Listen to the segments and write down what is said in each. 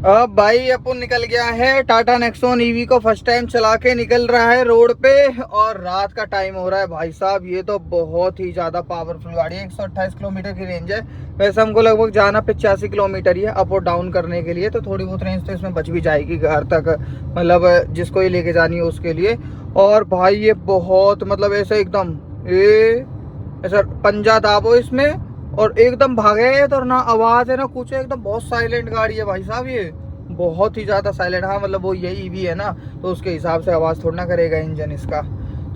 अब भाई अपन निकल गया है टाटा नेक्सॉन ईवी को फर्स्ट टाइम चला के निकल रहा है रोड पे, और रात का टाइम हो रहा है भाई साहब। ये तो बहुत ही ज्यादा पावरफुल गाड़ी है। 128 किलोमीटर की रेंज है। वैसे हमको लगभग जाना 85 किलोमीटर ही है अप और डाउन करने के लिए, तो थोड़ी बहुत रेंज तो इसमें बच भी जाएगी घर तक, मतलब जिसको ये लेके जानी है उसके लिए। और भाई ये बहुत मतलब ऐसे एकदम ऐसा पंजा दाबो इसमें और एकदम भागे, तो ना आवाज है ना कुछ है, एकदम बहुत साइलेंट गाड़ी है भाई साहब। ये बहुत ही ज्यादा साइलेंट। हाँ मतलब वो यही ईवी है ना, तो उसके हिसाब से आवाज थोड़ा ना करेगा इंजन इसका।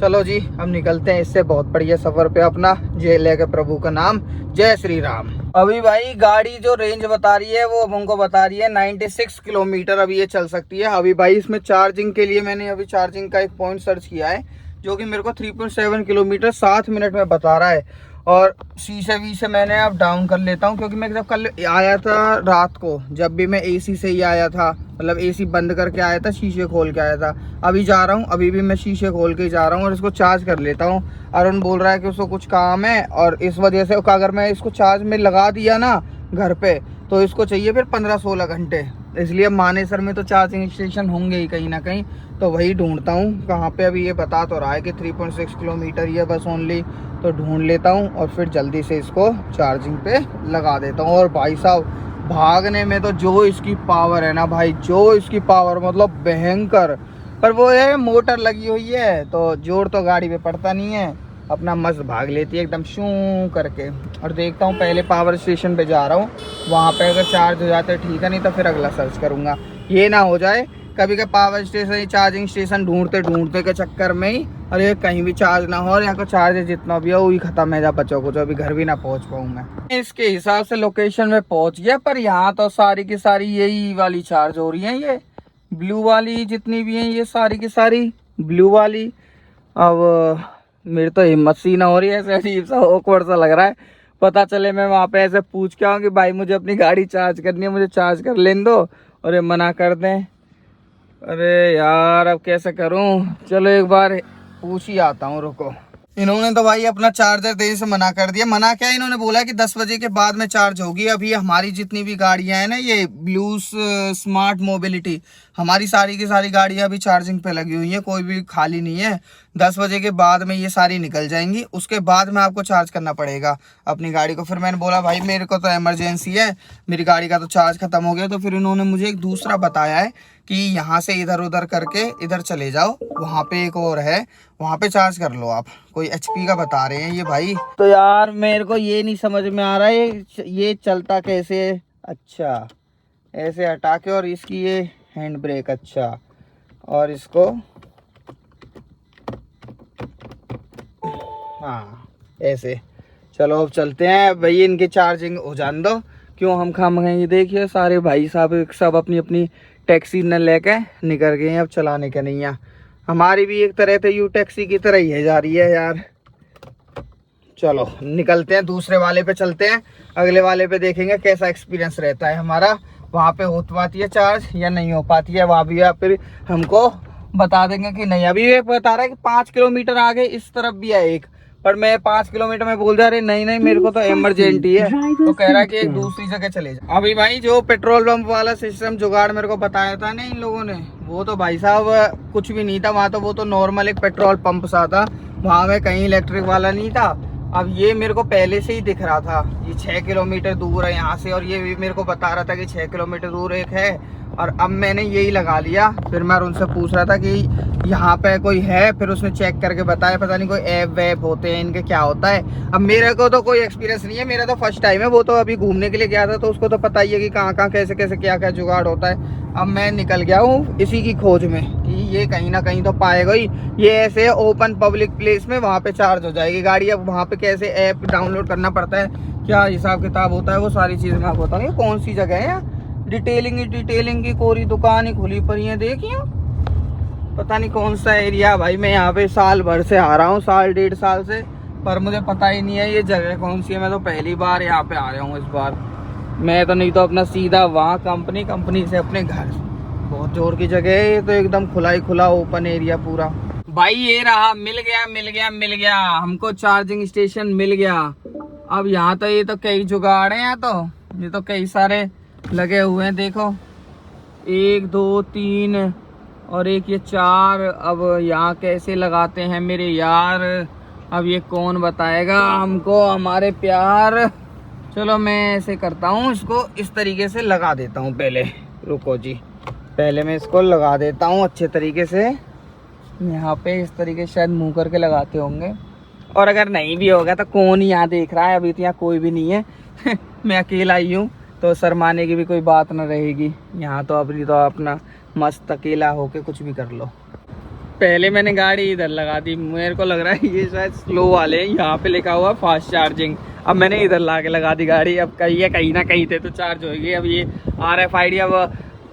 चलो जी हम निकलते हैं इससे बहुत बढ़िया सफर पे अपना। जय लेके प्रभु का नाम, जय श्री राम। अभी भाई गाड़ी जो रेंज बता रही है वो अब हमको बता रही है 96 किलोमीटर अभी ये चल सकती है। अभी भाई इसमें चार्जिंग के लिए मैंने अभी चार्जिंग का एक पॉइंट सर्च किया है, जो कि मेरे को 3.7 किलोमीटर 7 मिनट में बता रहा है। और शीशे वीशे मैंने अब डाउन कर लेता हूँ, क्योंकि मैं जब कल आया था रात को, जब भी मैं एसी से ही आया था, मतलब एसी बंद करके आया था, शीशे खोल के आया था। अभी जा रहा हूँ, अभी भी मैं शीशे खोल के ही जा रहा हूँ और इसको चार्ज कर लेता हूँ। अरुण बोल रहा है कि उसको कुछ काम है, और इस वजह से अगर मैं इसको चार्ज में लगा दिया ना घर पे, तो इसको चाहिए फिर 15-16 घंटे। इसलिए मानेसर में तो चार्जिंग स्टेशन होंगे ही कहीं ना कहीं, तो वही ढूंढता हूँ कहाँ पे। अभी ये बता तो रहा है कि 3.6 किलोमीटर ही है बस ओनली, तो ढूंढ लेता हूँ और फिर जल्दी से इसको चार्जिंग पे लगा देता हूँ। और भाई साहब भागने में तो जो इसकी पावर है ना भाई, जो इसकी पावर मतलब भयंकर। पर वो है मोटर लगी हुई है, तो जोर तो गाड़ी पे पड़ता नहीं है, अपना मस्त भाग लेती है एकदम शू करके। और देखता हूँ पहले पावर स्टेशन पे जा रहा हूँ, वहाँ पे अगर चार्ज हो जाते ठीक है, नहीं तो फिर अगला सर्च करूँगा। ये ना हो जाए कभी का पावर स्टेशन चार्जिंग स्टेशन ढूंढते ढूंढते के चक्कर में ही अरे कहीं भी चार्ज ना हो, और यहाँ का चार्ज जितना भी हो वही खत्म है जा बच्चों को, जो अभी घर भी ना पहुँच पाऊँ मैं। इसके हिसाब से लोकेशन में पहुँच गया, पर यहाँ तो सारी की सारी यही वाली चार्ज हो रही है। ये ब्लू वाली जितनी भी हैं ये सारी की सारी ब्लू वाली। अब मेरी तो हिम्मत सी ना हो रही है, ऐसे अजीब सा ऑकवर्ड सा लग रहा है। पता चले मैं वहाँ पे ऐसे पूछ के आऊँ कि भाई मुझे अपनी गाड़ी चार्ज करनी है, मुझे चार्ज कर लेने दो, और ये मना कर दें। अरे यार अब कैसे करूं। चलो एक बार पूछ ही आता हूँ, रुको। इन्होंने तो भाई अपना चार्जर देने से मना कर दिया। मना क्या, इन्होंने बोला कि 10 बजे के बाद में चार्ज होगी। अभी हमारी जितनी भी गाड़ियां हैं ना, ये ब्लू स्मार्ट मोबिलिटी, हमारी सारी की सारी गाड़ियां अभी चार्जिंग पे लगी हुई हैं, कोई भी खाली नहीं है। 10 बजे के बाद में ये सारी निकल जाएंगी, उसके बाद में आपको चार्ज करना पड़ेगा अपनी गाड़ी को। फिर मैंने बोला भाई मेरे को तो इमरजेंसी है, मेरी गाड़ी का तो चार्ज खत्म हो गया। तो फिर इन्होंने मुझे एक दूसरा बताया है कि यहाँ से इधर उधर करके इधर चले जाओ, वहाँ पे एक और है, वहाँ पे चार्ज कर लो आप। कोई HP का बता रहे हैं ये भाई। तो यार मेरे को ये नहीं समझ में आ रहा है ये चलता कैसे है। अच्छा ऐसे हटा के, और इसकी ये हैंड ब्रेक, अच्छा, और इसको हाँ ऐसे। चलो अब चलते हैं भाई, इनकी चार्जिंग हो जाने दो, क्यों हम खा मंगाएंगे। देखिए सारे भाई साहब सब अपनी अपनी टैक्सी न लेके निकल गए हैं, अब चलाने के नहीं है। हमारी भी एक तरह से यू टैक्सी की तरह ही है जा रही है यार। चलो निकलते हैं, दूसरे वाले पे चलते हैं, अगले वाले पे देखेंगे कैसा एक्सपीरियंस रहता है हमारा। वहाँ पे हो पाती है चार्ज या नहीं हो पाती है, वहाँ भी फिर हमको बता देंगे कि नहीं। अभी ये बता रहा है कि 5 किलोमीटर आगे इस तरफ भी है एक, पर मैं 5 किलोमीटर में बोल जा रहे नहीं नहीं मेरे को तो इमरजेंसी है, तो कह रहा है कि एक दूसरी जगह चले जाओ। अभी भाई जो पेट्रोल पंप वाला सिस्टम जुगाड़ मेरे को बताया था ना इन लोगों ने, वो तो भाई साहब कुछ भी नहीं था वहाँ। तो वो तो नॉर्मल एक पेट्रोल पंप सा था, वहाँ में कहीं इलेक्ट्रिक वाला नहीं था। अब ये मेरे को पहले से ही दिख रहा था, ये 6 किलोमीटर दूर है यहाँ से, और ये भी मेरे को बता रहा था कि 6 किलोमीटर दूर एक है। और अब मैंने यही लगा लिया। फिर मैं उनसे पूछ रहा था कि यहाँ पे कोई है, फिर उसने चेक करके बताया, पता नहीं कोई ऐप वैप होते हैं इनके, क्या होता है। अब मेरे को तो कोई एक्सपीरियंस नहीं है, मेरा तो फर्स्ट टाइम है। वो तो अभी घूमने के लिए गया था, तो उसको तो पता ही है कि कहाँ कहाँ कैसे कैसे क्या क्या जुगाड़ होता है। अब मैं निकल गया हूँ इसी की खोज में कि ये कहीं ना कहीं तो पाएगा ही। ये ऐसे ओपन पब्लिक प्लेस में वहाँ पे चार्ज हो जाएगी गाड़ी। अब वहाँ पे कैसे ऐप डाउनलोड करना पड़ता है, क्या हिसाब किताब होता है, वो सारी चीज़ मैं आपको बताऊँ। ये कौन सी जगह है यार, डिटेलिंग की कोरी दुकान ही खुली पड़ी है, देखिए पता नहीं कौन सा एरिया। भाई मैं यहाँ पे साल भर से आ रहा हूँ, साल 1.5 साल से, पर मुझे पता ही नहीं है ये जगह कौन सी है। मैं तो पहली बार यहाँ पे आ रहा हूँ इस बार। मैं तो नहीं तो अपना सीधा वहाँ कंपनी से अपने घर। बहुत जोर की जगह है ये तो, एकदम खुला ही खुला ओपन एरिया पूरा। भाई ये रहा, मिल गया हमको चार्जिंग स्टेशन मिल गया। अब यहाँ तो ये तो कई जुगाड़ है, यहाँ तो ये तो कई सारे लगे हुए हैं, देखो 1 2 3 और एक ये 4। अब यहाँ कैसे लगाते हैं मेरे यार, अब ये कौन बताएगा हमको हमारे प्यार। चलो मैं ऐसे करता हूँ, इसको इस तरीके से लगा देता हूँ पहले। रुको जी, पहले मैं इसको लगा देता हूँ अच्छे तरीके से। यहाँ पे इस तरीके से शायद मुँह करके लगाते होंगे, और अगर नहीं भी होगा तो कौन ही यहाँ देख रहा है, अभी तो यहाँ कोई भी नहीं है मैं अकेला ही हूँ, तो शर्माने की भी कोई बात ना रहेगी यहाँ। तो अभी तो अपना मस्त अकेला होके कुछ भी कर लो। पहले मैंने गाड़ी इधर लगा दी, मेरे को लग रहा है ये शायद स्लो वाले हैं, यहाँ पे लिखा हुआ फास्ट चार्जिंग। अब मैंने इधर ला के लगा दी गाड़ी, अब कहीं ना कहीं थे तो चार्ज होगी। अब ये RFID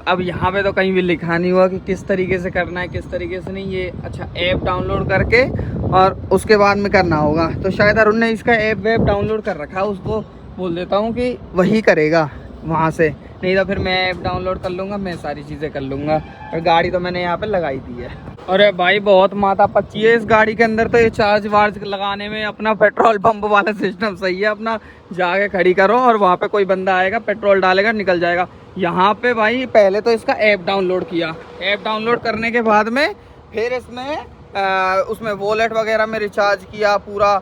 अब यहाँ पे तो कहीं भी लिखा नहीं हुआ कि किस तरीके से करना है किस तरीके से नहीं। ये अच्छा ऐप डाउनलोड करके और उसके बाद में करना होगा, तो शायद अरुण ने इसका ऐप डाउनलोड कर रखा है, उसको बोल देता हूँ कि वही करेगा वहाँ से, नहीं तो फिर मैं ऐप डाउनलोड कर लूँगा, मैं सारी चीज़ें कर लूँगा। और गाड़ी तो मैंने यहाँ पे लगाई दी है। अरे भाई बहुत माथा पच्ची है इस गाड़ी के अंदर, तो ये चार्ज वार्ज लगाने में अपना पेट्रोल पंप वाला सिस्टम सही है, अपना जाके खड़ी करो और वहाँ पे कोई बंदा आएगा, पेट्रोल डालेगा, निकल जाएगा। यहाँ पे भाई पहले तो इसका ऐप डाउनलोड किया, ऐप डाउनलोड करने के बाद में फिर इसमें उसमें वॉलेट वगैरह में रिचार्ज किया पूरा।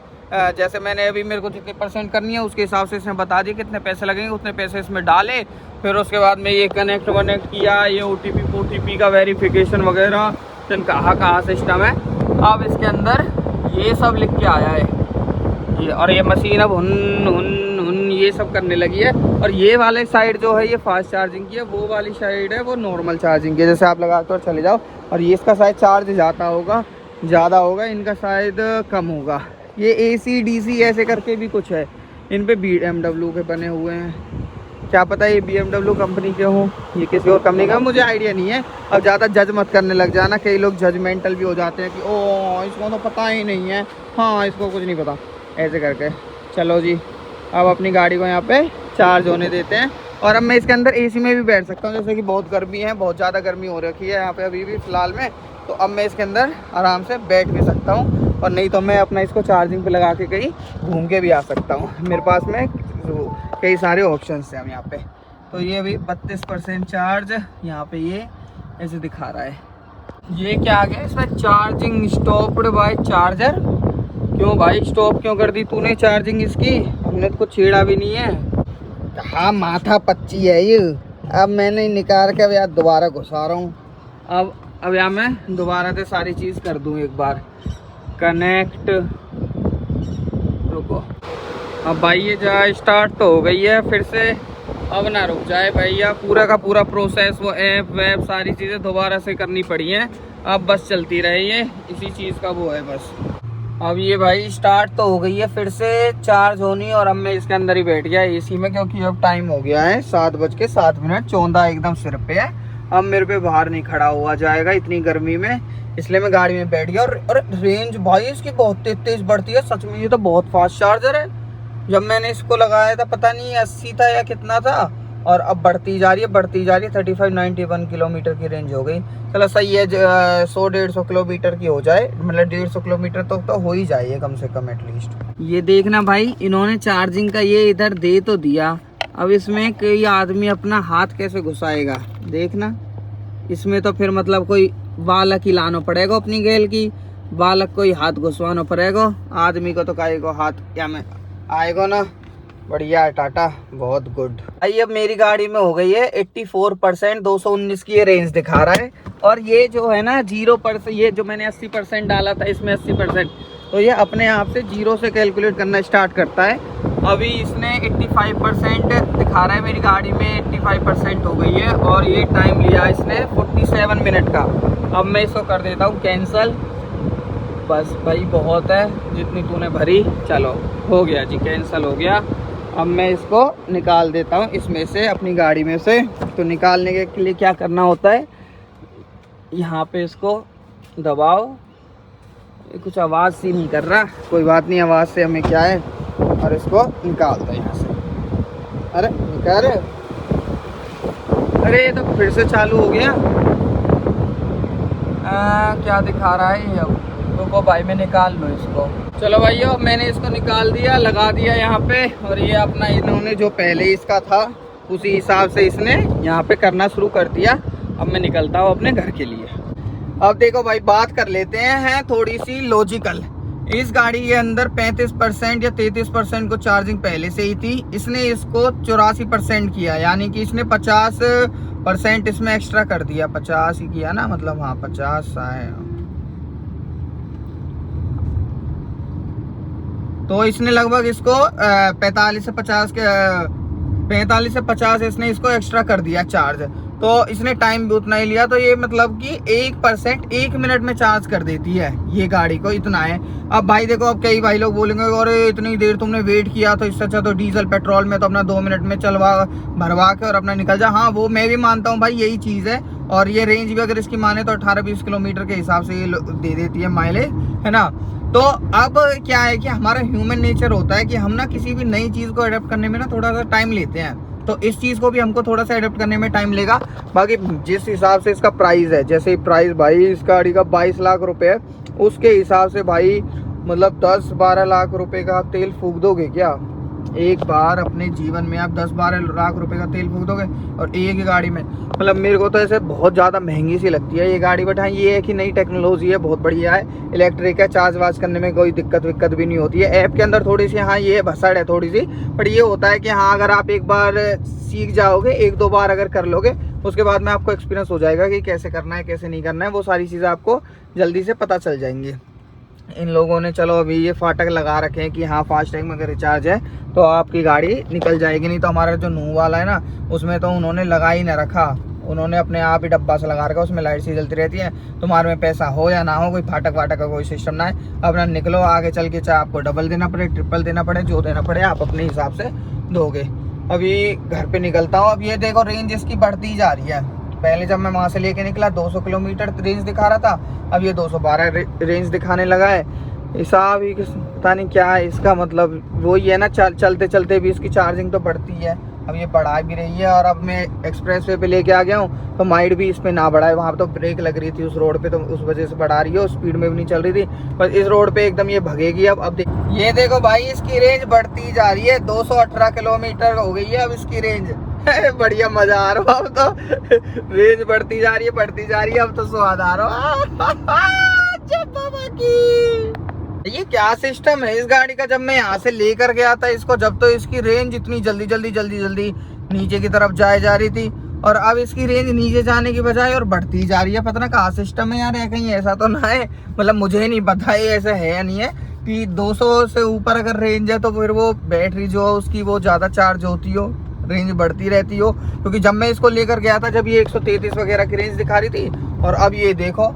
जैसे मैंने अभी मेरे को जितने % करनी है उसके हिसाब से इसने बता दिया कितने पैसे लगेंगे, उतने पैसे इसमें डाले। फिर उसके बाद में ये कनेक्ट किया, ये OTP का वेरिफिकेशन वगैरह, फिर कहाँ सिस्टम है। अब इसके अंदर ये सब लिख के आया है ये, और ये मशीन अब हुन ये सब करने लगी है। और ये वाले साइड जो है ये फास्ट चार्जिंग की है, वो वाली साइड है वो नॉर्मल चार्जिंग की है, जैसे आप लगा कर चले जाओ। और ये इसका शायद चार्ज ज़्यादा होगा, इनका शायद कम होगा। ये AC DC ऐसे करके भी कुछ है, इन पे BMW के बने हुए हैं, क्या पता ये BMW कंपनी के हों, ये किसी और कंपनी का, मुझे आइडिया नहीं है। अब ज़्यादा जज मत करने लग जाना, कई लोग जजमेंटल भी हो जाते हैं कि ओ इसको तो पता ही नहीं है, हाँ इसको कुछ नहीं पता, ऐसे करके। चलो जी, अब अपनी गाड़ी को यहाँ पे चार्ज होने देते हैं। और अब मैं इसके अंदर AC में भी बैठ सकता हूँ, जैसे कि बहुत गर्मी है, बहुत ज़्यादा गर्मी हो रखी है यहाँ पे अभी भी फ़िलहाल में, तो अब मैं इसके अंदर आराम से बैठ भी सकता हूँ। और नहीं तो मैं अपना इसको चार्जिंग पे लगा के कहीं घूम के भी आ सकता हूँ, मेरे पास में कई सारे ऑप्शंस हैं हम यहाँ पे। तो ये अभी 32% चार्ज यहाँ पे ये ऐसे दिखा रहा है। ये क्या आ गया इसमें, चार्जिंग स्टॉप्ड बाय चार्जर। क्यों भाई स्टॉप क्यों कर दी तूने चार्जिंग इसकी, हमने तो कुछ छेड़ा भी नहीं है। हाँ माथा पच्ची है ये। अब मैंने निकाल के अब यार दोबारा घुसा रहा हूँ। अब यहाँ मैं दोबारा से सारी चीज़ कर दूँ एक बार कनेक्ट। रुको, अब भाई ये जा स्टार्ट तो हो गई है फिर से, अब ना रुक जाए भैया, पूरा का पूरा प्रोसेस वो ऐप वैप सारी चीज़ें दोबारा से करनी पड़ी हैं। अब बस चलती रही है, इसी चीज़ का वो है बस। अब ये भाई स्टार्ट तो हो गई है फिर से चार्ज होनी, और अब मैं इसके अंदर ही बैठ गया AC में, क्योंकि अब टाइम हो गया है 7:07, 14 एकदम सिर पे है। अब मेरे पे बाहर नहीं खड़ा हुआ जाएगा इतनी गर्मी में, इसलिए मैं गाड़ी में बैठ गया। और रेंज भाई इसकी बहुत तेज बढ़ती है सच में, ये तो बहुत फास्ट चार्जर है। जब मैंने इसको लगाया था पता नहीं 80 था या कितना था, और अब बढ़ती जा रही है 35-91 किलोमीटर की रेंज हो गई। चलो सही है, 100-150 किलोमीटर की हो जाए, मतलब 150 किलोमीटर तो हो ही जाए कम से कम एटलीस्ट। ये देखना भाई, इन्होंने चार्जिंग का ये इधर दे तो दिया, अब इसमें कोई आदमी अपना हाथ कैसे घुसाएगा देखना। इसमें तो फिर मतलब कोई बालक ही लाना पड़ेगा, अपनी गैल की बालक को ही हाथ घुसवाना पड़ेगा, आदमी को तो काहे को हाथ क्या में आएगा ना। बढ़िया है टाटा, बहुत गुड। भाई अब मेरी गाड़ी में हो गई है 84%, 219 की ये रेंज दिखा रहा है। और ये जो है ना 0%, ये जो मैंने 80% डाला था इसमें 80%, तो ये अपने आप से 0 से कैलकुलेट करना स्टार्ट करता है। अभी इसने 85% दिखा रहा है, मेरी गाड़ी में 85% हो गई है, और ये टाइम लिया इसने 47 मिनट का। अब मैं इसको कर देता हूँ कैंसल, बस भाई बहुत है जितनी तूने भरी। चलो हो गया जी, कैंसिल हो गया। अब मैं इसको निकाल देता हूँ इसमें से, अपनी गाड़ी में से। तो निकालने के लिए क्या करना होता है, यहाँ पे इसको दबाओ। ये कुछ आवाज़ सी नहीं कर रहा, कोई बात नहीं, आवाज़ से हमें क्या है। और इसको निकाल दो यहाँ से। अरे निकाल, अरे ये तो फिर से चालू हो गया। क्या दिखा रहा है ये, अब रुको भाई मैं निकाल लूँ इसको। चलो भाइयों मैंने इसको निकाल दिया, लगा दिया यहाँ पे। और ये अपना इन्होंने जो पहले इसका था उसी हिसाब से इसने यहाँ पे करना शुरू कर दिया। अब मैं निकलता हूँ अपने घर के लिए। अब देखो भाई, बात कर लेते हैं थोड़ी सी लॉजिकल। इस गाड़ी के अंदर 35% या 33% को चार्जिंग पहले से ही थी। इसने इसको 84% किया, यानी कि इसने 50% इसमें एक्स्ट्रा कर दिया। 50 ही किया ना, मतलब हाँ 50 है। तो इसने लगभग इसको 45 से 50 इसने इसको एक्स्ट्रा कर दिया चार्ज। तो इसने टाइम भी उतना ही लिया। तो ये मतलब कि 1% 1 मिनट में चार्ज कर देती है ये गाड़ी को, इतना है। अब भाई देखो, अब कई भाई लोग बोलेंगे और इतनी देर तुमने वेट किया, तो इससे अच्छा तो डीजल पेट्रोल में तो अपना 2 मिनट में चलवा भरवा के और अपना निकल जा। हाँ, वो मैं भी मानता हूँ भाई, यही चीज़ है। और ये रेंज भी अगर इसकी माने तो 18-20 किलोमीटर के हिसाब से ये दे देती है माइलेज, है ना। तो अब क्या है कि हमारा ह्यूमन नेचर होता है कि हम ना किसी भी नई चीज़ को अडेप्ट करने में ना थोड़ा सा टाइम लेते हैं। तो इस चीज़ को भी हमको थोड़ा सा अडेप्ट करने में टाइम लेगा। बाकी जिस हिसाब से इसका प्राइस है, जैसे प्राइस भाई इस गाड़ी का 22 लाख रुपए है, उसके हिसाब से भाई मतलब 10-12 लाख रुपए का आप तेल फूक दोगे क्या एक बार अपने जीवन में? आप 10-12 लाख रुपए का तेल फूक दोगे और एक ही गाड़ी में? मतलब मेरे को तो ऐसे बहुत ज़्यादा महंगी सी लगती है ये गाड़ी। बट हाँ, ये है कि नई टेक्नोलॉजी है, बहुत बढ़िया है, इलेक्ट्रिक है, चार्ज वार्ज करने में कोई दिक्कत विक्कत भी नहीं होती है। ऐप के अंदर थोड़ी सी हाँ ये भसड़ है थोड़ी सी, बट ये होता है कि हाँ अगर आप एक बार सीख जाओगे, 1-2 बार अगर कर लोगे, उसके बाद में आपको एक्सपीरियंस हो जाएगा कि कैसे करना है कैसे नहीं करना है। वो सारी चीज़ें आपको जल्दी से पता चल जाएंगी। इन लोगों ने चलो अभी ये फाटक लगा रखे हैं कि हाँ फास्टैग में अगर रिचार्ज है तो आपकी गाड़ी निकल जाएगी। नहीं तो हमारा जो नू वाला है ना, उसमें तो उन्होंने लगा ही ना रखा, उन्होंने अपने आप ही डब्बा से लगा रखा, उसमें लाइट सी जलती रहती है। तुम्हारे में पैसा हो या ना हो, कोई फाटक वाटक का कोई सिस्टम ना है। अपना निकलो आगे चल के, चाहे आपको डबल देना पड़े, ट्रिपल देना पड़े, जो देना पड़े आप अपने हिसाब से दोगे। अभी घर पे निकलता हूँ। अब ये देखो रेंज इसकी बढ़ती जा रही है। पहले जब मैं वहाँ से लेके निकला 200 किलोमीटर रेंज दिखा रहा था, अब ये 212 रेंज दिखाने लगा है। हिसाब ही पता नहीं क्या है इसका, मतलब वही है ना, चलते चलते भी इसकी चार्जिंग तो बढ़ती है। अब ये बढ़ा भी रही है। और अब मैं एक्सप्रेस वे पे लेके आ गया हूँ, तो माइट भी इस पे ना बढ़ाए। वहाँ पे तो ब्रेक लग रही थी उस रोड पे, तो उस वजह से बढ़ा रही है, स्पीड में भी नहीं चल रही थी। पर इस रोड पे एकदम ये भगेगी। अब ये देखो भाई, इसकी रेंज बढ़ती जा रही है, 218 किलोमीटर हो गई है अब इसकी रेंज। बढ़िया, मजा आ रहा है अब तो। रेंज बढ़ती जा रही है, अब तो स्वाद आ रहा है। ये क्या सिस्टम है इस गाड़ी का? जब मैं यहाँ से लेकर गया था इसको, जब तो इसकी रेंज इतनी जल्दी नीचे की तरफ जा रही थी, और अब इसकी रेंज नीचे जाने की बजाय और बढ़ती जा रही है। पता ना कहाँ सिस्टम है यार, कहीं ऐसा तो ना है, मतलब मुझे नहीं पता ये ऐसा है या नहीं है कि 200 से ऊपर अगर रेंज है तो फिर वो बैटरी जो है उसकी वो ज़्यादा चार्ज होती हो, रेंज बढ़ती रहती हो। क्योंकि जब मैं इसको लेकर गया था, जब ये 133 वगैरह की रेंज दिखा रही थी, और अब ये देखो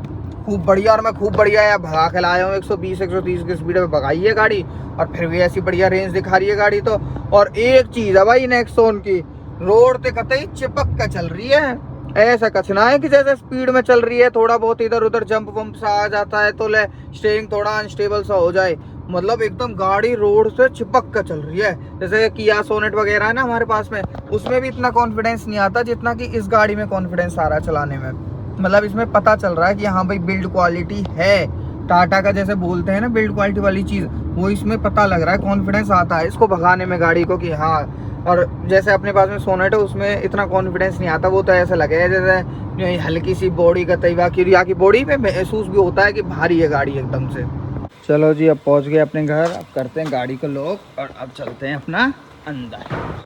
खूब बढ़िया। और मैं खूब बढ़िया यार भगा के लाया हूँ, 120-130 की स्पीड में भगाई है गाड़ी, और फिर भी ऐसी बढ़िया रेंज दिखा रही है गाड़ी तो। और एक चीज़ है भाई नेक्सॉन की, रोड पे कतई चिपक कर चल रही है। ऐसा कुछ ना है कि जैसे स्पीड में चल रही है, थोड़ा बहुत इधर उधर जंप वंप सा आ जाता है तो ले स्टीयरिंग थोड़ा अनस्टेबल सा हो जाए, मतलब एकदम गाड़ी रोड से चिपक कर चल रही है। जैसे किया सोनेट वगैरह है ना हमारे पास में, उसमें भी इतना कॉन्फिडेंस नहीं आता जितना कि इस गाड़ी में कॉन्फिडेंस आ रहा है चलाने में। मतलब इसमें पता चल रहा है कि हाँ भाई बिल्ड क्वालिटी है, टाटा का जैसे बोलते हैं ना बिल्ड क्वालिटी वाली चीज़, वो इसमें पता लग रहा है, कॉन्फिडेंस आता है इसको भगाने में गाड़ी को कि हाँ। और जैसे अपने पास में सोनेट है, उसमें इतना कॉन्फिडेंस नहीं आता, वो तो ऐसा लगे जैसे हल्की सी बॉडी का तैवा की बॉडी पे महसूस भी होता है कि भारी है गाड़ी एकदम से। चलो जी, अब पहुंच गए अपने घर, अब करते हैं गाड़ी को लॉक और अब चलते हैं अपना अंदर।